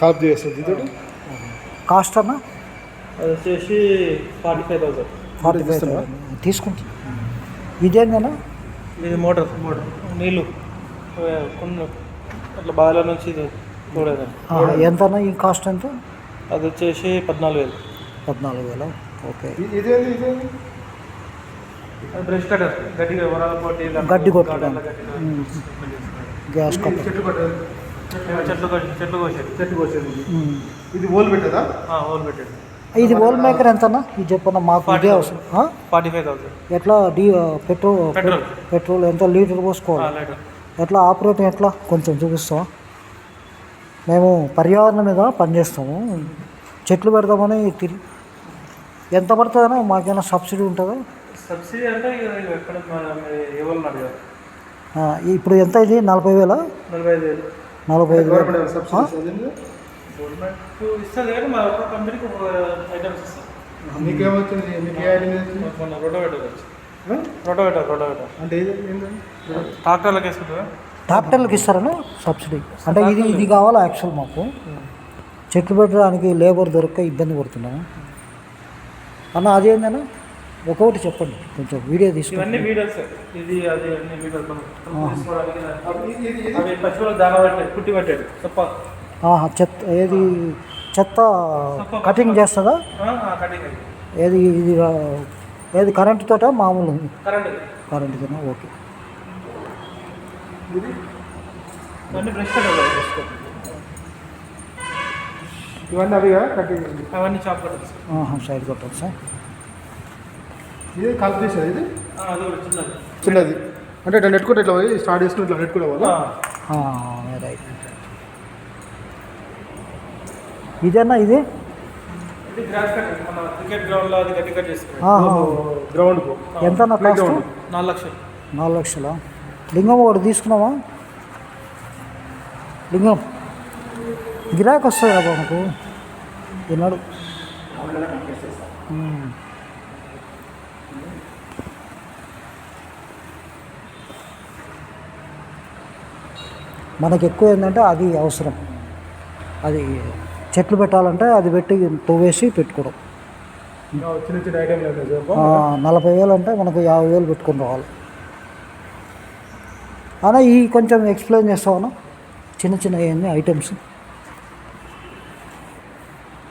Cap చేస్తుంది ఇది cost అన్న అది వచ్చేసి 45,000. 45,000 తీసుకుంటాను. ఇదేందన్నా? ఇది మోటార్ నీళ్ళు కొన్ని అట్లా బావిలో నుంచి చూడేది. ఎంతన్నా ఈ కాస్ట్ ఎంత? అది వచ్చేసి 14,000. 14,000. ఓకే. ఇదేంది అది బ్రష్ కటర్ గట్టిగా వరాల పోటీ గడ్డి కొట్టడం, గ్యాస్ కట్టర్, చెట్లు కోసేది. ఇది ఓల్ పెట్టదా? హోల్ పెట్టేది. ఇది ఓల్ మేకర్ ఎంతన్నా? ఇది చెప్పన్నా మాకు ఇదే అవసరం. 45,000. ఎట్లా పెట్రోల్ ఎంత లీటర్ పోసుకోవాలి? ఎట్లా ఆపరేటింగ్ ఎట్లా కొంచెం చూపిస్తావా? మేము పర్యావరణం మీద పనిచేస్తాము, చెట్లు పెడదామని ఎంత పడుతుందన్నా? మాకేమైనా సబ్సిడీ ఉంటుందా? సబ్సిడీ అంటే ఎక్కడ ఎవరు అడిగారు. ఇప్పుడు ఎంత ఇది? 40,000? 45,000. గవర్నమెంట్ ఇస్తుంది కానీ మా ఒక్క కంపెనీకి ఒక ఐటమ్స్ ఇస్తాం. మీకేమవుతుంది? మీకు ఏ ఐటమ్ వచ్చింది? మొన్న రోటోవేటర్ అంటే ట్రాక్టర్లకు వేసుకుంటారా? ట్రాక్టర్లకు ఇస్తారని సబ్సిడీ అంటే ఇది కావాలా? యాక్చువల్ మాకు చెట్లు పెట్టడానికి లేబర్ దొరక్క ఇబ్బంది పడుతున్నాము అన్న. అదేందన్నా ఒక్కొక్కటి చెప్పండి, కొంచెం వీడియో తీసుకుని. ఇవన్నీ వీడియోస్, ఇది అది అన్ని వీడియోస్ అవి పశువులకు దానా పెట్టేది, పుట్టి పెట్టేది చెత్త. ఏది చెత్త కటింగ్ చేస్తుందా? ఏది ఇది ఏది కరెంటు తోట మామూలు? కరెంటుతోనా? ఓకే. ఇవన్నీ బ్రష్ కట్టాలి. ఇవన్నీ అవిగా కటింగ్, అవన్నీ చాప్ కట్టాలి. సైడ్ కొట్టాలి సార్. ఇది కలిపి చేసేది. ఇది అది కూడా చిన్నది అంటే ఇట్లా నెట్టుకుంటే ఇట్లా పోయి స్టార్ట్ చేసుకుని ఇట్లా నెట్టుకోవడం వల్ల. రైట్. ఇదేనా? ఇది గ్రాస్ కట్ మన క్రికెట్ గ్రౌండ్లో అది గట్టి కట్ చేస్తాం. గ్రౌండ్కు ఎంత కాస్ట్? 4 లక్షలు. 4 లక్షలా? లింగం ఒకటి తీసుకున్నావా? లింగం గిరాకీ వస్తుంది కదా మనకు ఈనాడు. మనకు ఎక్కువ ఏంటంటే అది అవసరం. అది చెట్లు పెట్టాలంటే అది పెట్టి తవ్వేసి పెట్టుకోవడం. చిన్న చిన్న ఐటమ్ 40,000 అంటే మనకు 50,000 పెట్టుకొని రావాలి అన్న. ఈ కొంచెం ఎక్స్ప్లెయిన్ చేస్తావన్నా చిన్న చిన్న ఏంది ఐటమ్స్?